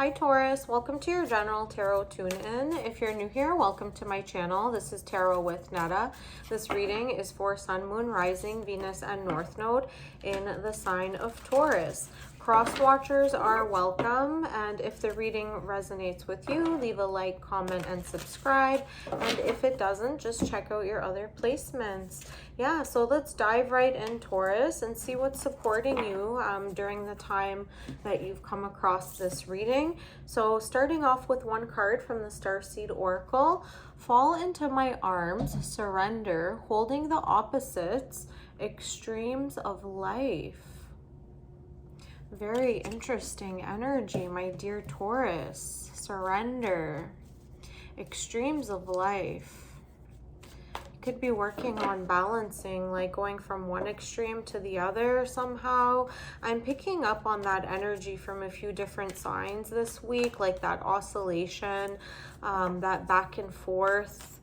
Hi Taurus, welcome to your general tarot tune-in. If you're new here, welcome to my channel. This is Tarot with Netta. This reading is for Sun, Moon, Rising, Venus, and North Node in the sign of Taurus. Cross watchers are welcome, and if the reading resonates with you, leave a like, comment, and subscribe. And if it doesn't, just check out your other placements. Yeah, so let's dive right in, Taurus, and see what's supporting you during the time that you've come across this reading. So starting off with one card from the Starseed Oracle, fall into my arms, surrender, holding the opposites, extremes of life. Very interesting energy, my dear Taurus. Surrender, extremes of life. Could be working on balancing, like going from one extreme to the other somehow. I'm picking up on that energy from a few different signs this week, like that oscillation, that back and forth,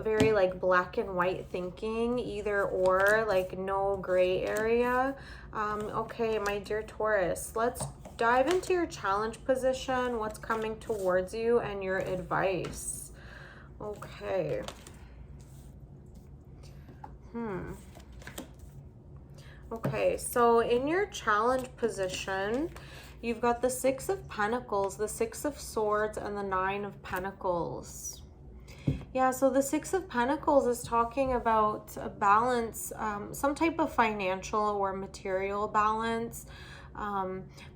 very like black and white thinking, either or, like no gray area. Okay, my dear Taurus, let's dive into your challenge position, what's coming towards you, and your advice. Okay. Okay, so in your challenge position, you've got the Six of Pentacles, the Six of Swords, and the Nine of Pentacles. Yeah, so the Six of Pentacles is talking about a balance, some type of financial or material balance,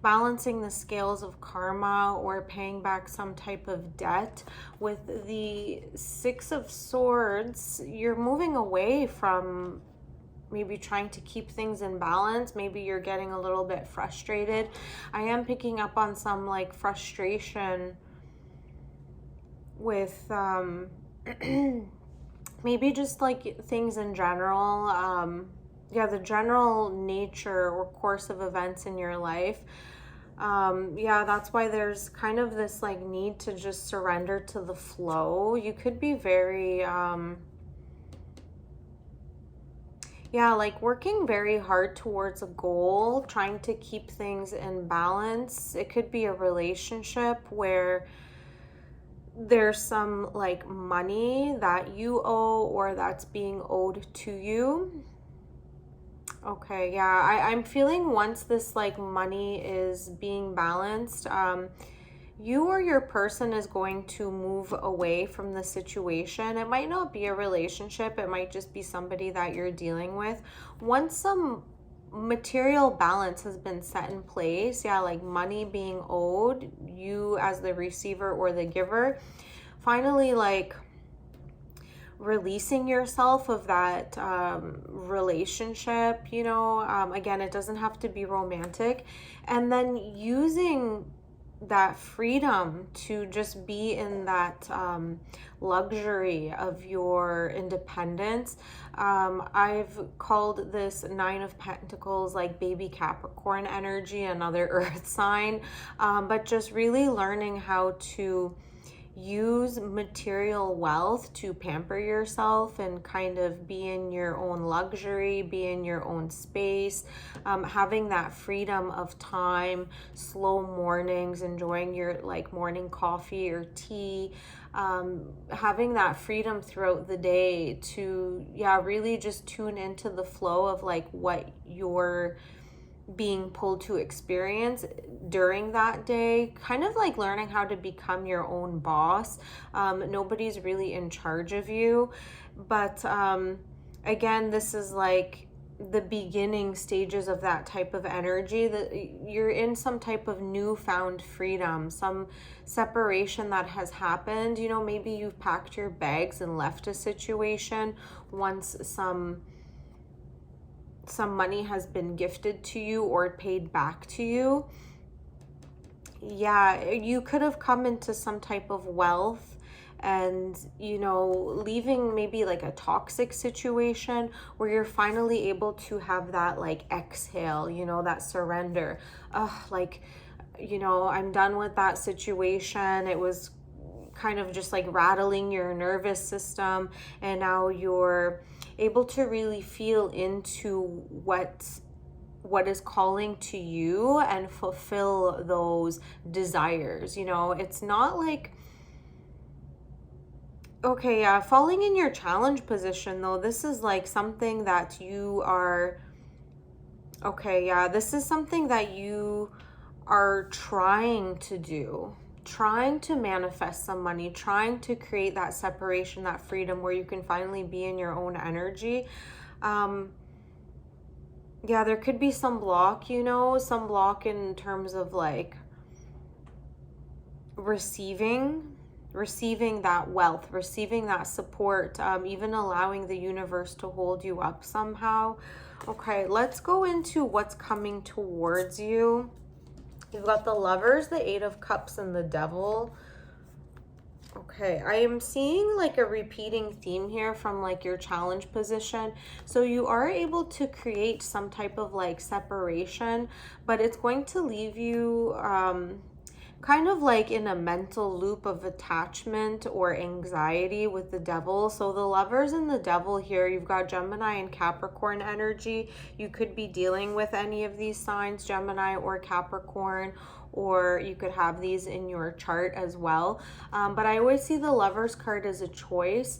balancing the scales of karma or paying back some type of debt. With the Six of Swords, you're moving away from maybe trying to keep things in balance. Maybe you're getting a little bit frustrated. I am picking up on some like frustration with maybe just like things in general. Yeah, the general nature or course of events in your life. Yeah, that's why there's kind of this like need to just surrender to the flow. You could be very yeah, like working very hard towards a goal, trying to keep things in balance. It could be a relationship where there's some like money that you owe or that's being owed to you. Okay, yeah, I'm feeling once this like money is being balanced, you or your person is going to move away from the situation. It might not be a relationship, it might just be somebody that you're dealing with. Once some material balance has been set in place, yeah, like money being owed, you as the receiver or the giver, finally like releasing yourself of that relationship, you know, again, it doesn't have to be romantic, and then using that freedom to just be in that luxury of your independence. I've called this Nine of Pentacles like baby Capricorn energy, another earth sign, but just really learning how to use material wealth to pamper yourself and kind of be in your own luxury, be in your own space, having that freedom of time, slow mornings, enjoying your like morning coffee or tea, having that freedom throughout the day to, yeah, really just tune into the flow of like what you're being pulled to experience during that day, kind of like learning how to become your own boss. Nobody's really in charge of you, but again, this is like the beginning stages of that type of energy, that you're in some type of newfound freedom, some separation that has happened. You know, maybe you've packed your bags and left a situation once some money has been gifted to you or paid back to you. Yeah, you could have come into some type of wealth and, you know, leaving maybe like a toxic situation where you're finally able to have that like exhale, you know, that surrender. Like, you know, I'm done with that situation. It was kind of just like rattling your nervous system, and now you're able to really feel into what what is calling to you and fulfill those desires. You know, it's not like, okay, yeah, falling in your challenge position though, this is like something that you are, okay, yeah, this is something that you are trying to do, trying to manifest some money, trying to create that separation, that freedom where you can finally be in your own energy. Yeah, there could be some block, you know, some block in terms of like receiving that wealth, receiving that support, even allowing the universe to hold you up somehow. Okay, let's go into what's coming towards you. You've got the Lovers, the Eight of Cups, and the Devil. Okay, I am seeing like a repeating theme here from like your challenge position. So you are able to create some type of like separation, but it's going to leave you kind of like in a mental loop of attachment or anxiety with the Devil. So the Lovers and the Devil here, you've got Gemini and Capricorn energy. You could be dealing with any of these signs, Gemini or Capricorn, or you could have these in your chart as well. But I always see the Lovers card as a choice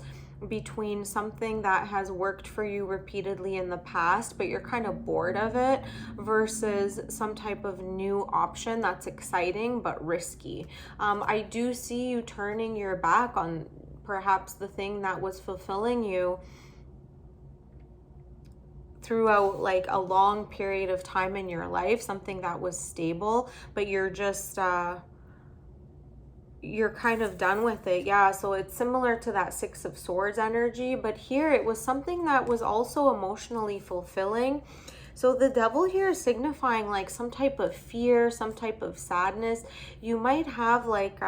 between something that has worked for you repeatedly in the past, but you're kind of bored of it, versus some type of new option that's exciting but risky. I do see you turning your back on perhaps the thing that was fulfilling you throughout like a long period of time in your life, something that was stable, but you're just you're kind of done with it. Yeah, so it's similar to that Six of Swords energy, but here it was something that was also emotionally fulfilling. So the Devil here is signifying like some type of fear, some type of sadness. You might have like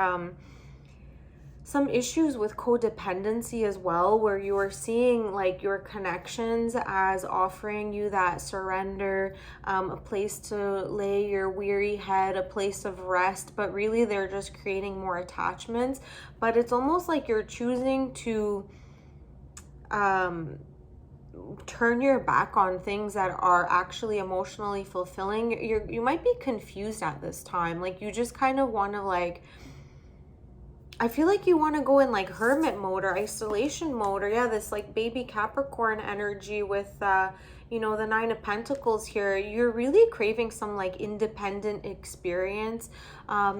some issues with codependency as well, where you are seeing like your connections as offering you that surrender, a place to lay your weary head, a place of rest, but really they're just creating more attachments. But it's almost like you're choosing to turn your back on things that are actually emotionally fulfilling. You might be confused at this time, like you just kind of want to like, I feel like you want to go in like hermit mode or isolation mode, or yeah, this like baby Capricorn energy with, you know, the Nine of Pentacles here. You're really craving some like independent experience.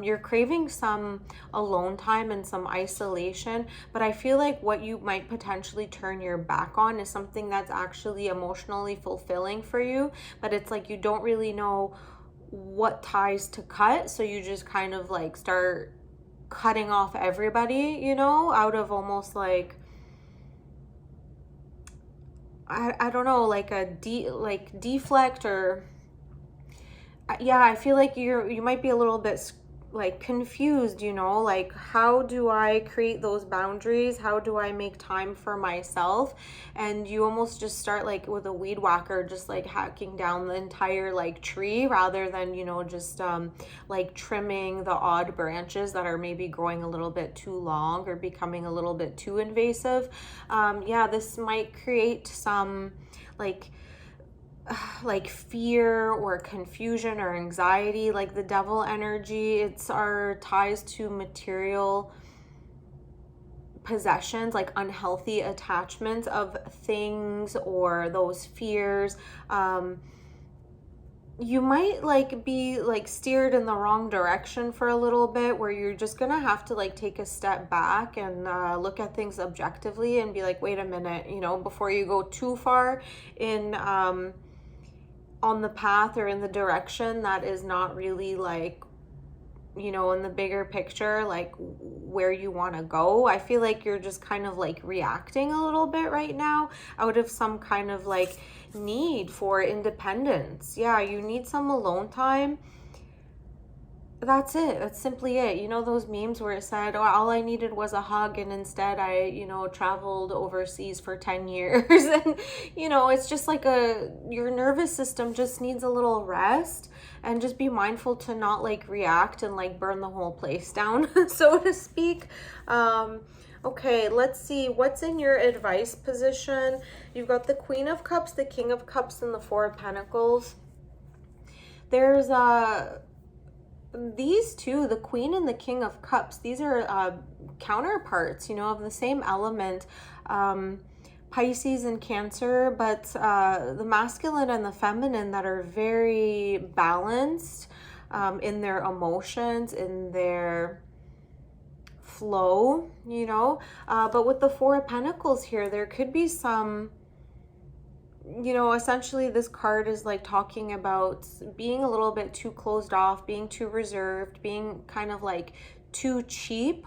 You're craving some alone time and some isolation, but I feel like what you might potentially turn your back on is something that's actually emotionally fulfilling for you, but it's like you don't really know what ties to cut. So you just kind of like start cutting off everybody, you know, out of almost like, I don't know, like a deflect, or yeah, I feel like you might be a little bit like confused, you know, like how do I create those boundaries? How do I make time for myself? And you almost just start like with a weed whacker, just like hacking down the entire like tree, rather than, you know, just like trimming the odd branches that are maybe growing a little bit too long or becoming a little bit too invasive. Yeah, this might create some like fear or confusion or anxiety. Like the Devil energy, it's our ties to material possessions, like unhealthy attachments of things or those fears. You might like be like steered in the wrong direction for a little bit, where you're just gonna have to like take a step back and look at things objectively and be like, wait a minute, you know, before you go too far in on the path or in the direction that is not really like, you know, in the bigger picture, like where you want to go. I feel like you're just kind of like reacting a little bit right now out of some kind of like need for independence. Yeah, you need some alone time. That's it. That's simply it. You know those memes where it said, oh, all I needed was a hug, and instead I, you know, traveled overseas for 10 years. And, you know, it's just like your nervous system just needs a little rest, and just be mindful to not like react and like burn the whole place down, so to speak. Okay, let's see what's in your advice position. You've got the Queen of Cups, the King of Cups, and the Four of Pentacles. There's these two, the Queen and the King of Cups, these are counterparts, you know, of the same element. Pisces and Cancer, but the masculine and the feminine that are very balanced in their emotions, in their flow, you know. But with the Four of Pentacles here, there could be some, you know, essentially this card is like talking about being a little bit too closed off, being too reserved, being kind of like too cheap.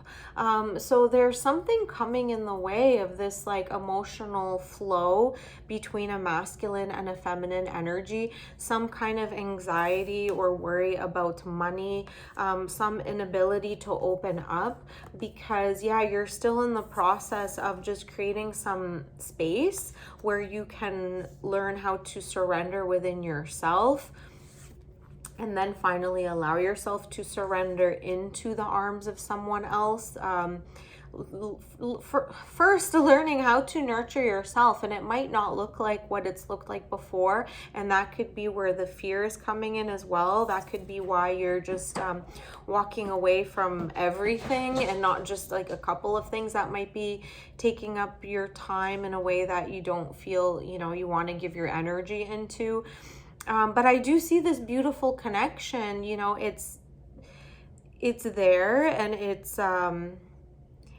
So there's something coming in the way of this like emotional flow between a masculine and a feminine energy, some kind of anxiety or worry about money, some inability to open up, because yeah, you're still in the process of just creating some space where you can learn how to surrender within yourself, and then finally allow yourself to surrender into the arms of someone else. First, learning how to nurture yourself, and it might not look like what it's looked like before, and that could be where the fear is coming in as well. That could be why you're just walking away from everything, and not just like a couple of things that might be taking up your time in a way that you don't feel, you know, you want to give your energy into. But I do see this beautiful connection, you know, it's there, and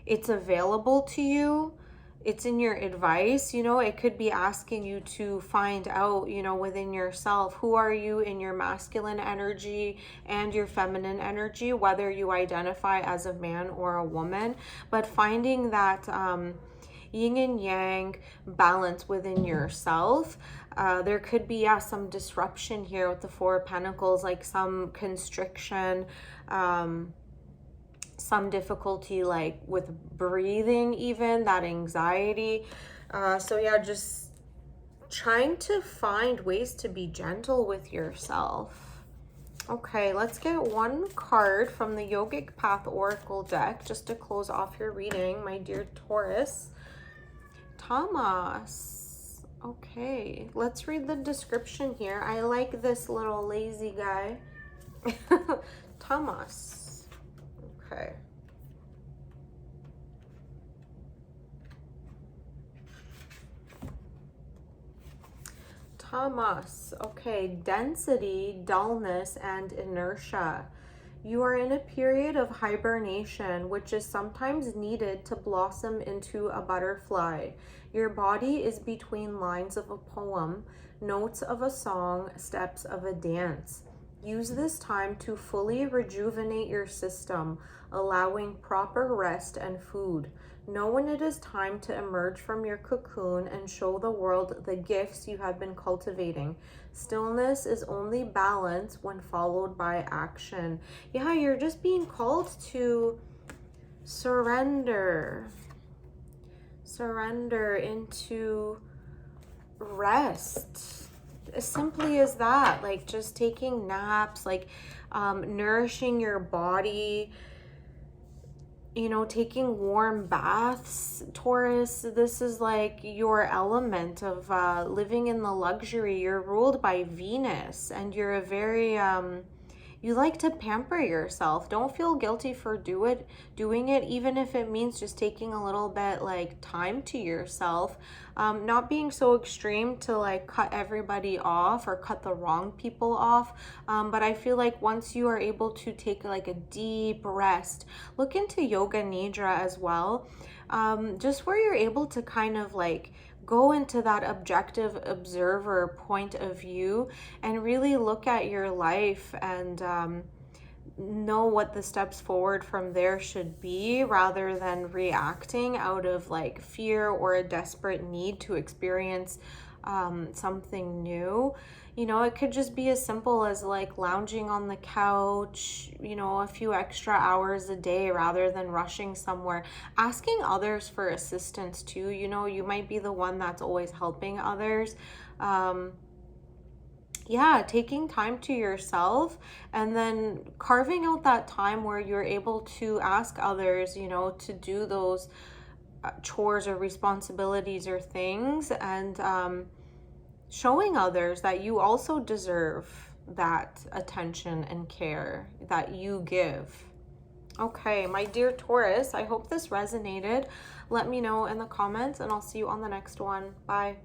it's available to you. It's in your advice, you know. It could be asking you to find out, you know, within yourself, who are you in your masculine energy and your feminine energy, whether you identify as a man or a woman, but finding that yin and yang balance within yourself. There could be some disruption here with the Four of Pentacles, like some constriction, some difficulty like with breathing, even that anxiety. So yeah, just trying to find ways to be gentle with yourself. Okay, let's get one card from the Yogic Path Oracle deck just to close off your reading, my dear Taurus. Thomas. Okay, let's read the description here. I like this little lazy guy. Thomas. Okay. Thomas. Okay, density, dullness, and inertia. You are in a period of hibernation, which is sometimes needed to blossom into a butterfly. Your body is between lines of a poem, notes of a song, steps of a dance. Use this time to fully rejuvenate your system, allowing proper rest and food. Know when it is time to emerge from your cocoon and show the world the gifts you have been cultivating. Stillness is only balance when followed by action. Yeah, you're just being called to surrender. Surrender into rest. As simply as that, like just taking naps, like nourishing your body, you know, taking warm baths. Taurus, this is like your element of living in the luxury. You're ruled by Venus, and you're a very you like to pamper yourself. Don't feel guilty for doing it, even if it means just taking a little bit like time to yourself. Not being so extreme to like cut everybody off or cut the wrong people off. But I feel like once you are able to take like a deep rest, look into Yoga Nidra as well. Just where you're able to kind of like go into that objective observer point of view and really look at your life and know what the steps forward from there should be, rather than reacting out of like fear or a desperate need to experience something new. You know, it could just be as simple as like lounging on the couch, you know, a few extra hours a day rather than rushing somewhere. Asking others for assistance too. You know, you might be the one that's always helping others. Yeah, taking time to yourself and then carving out that time where you're able to ask others, you know, to do those chores or responsibilities or things, and showing others that you also deserve that attention and care that you give. Okay, my dear Taurus, I hope this resonated. Let me know in the comments, and I'll see you on the next one. Bye.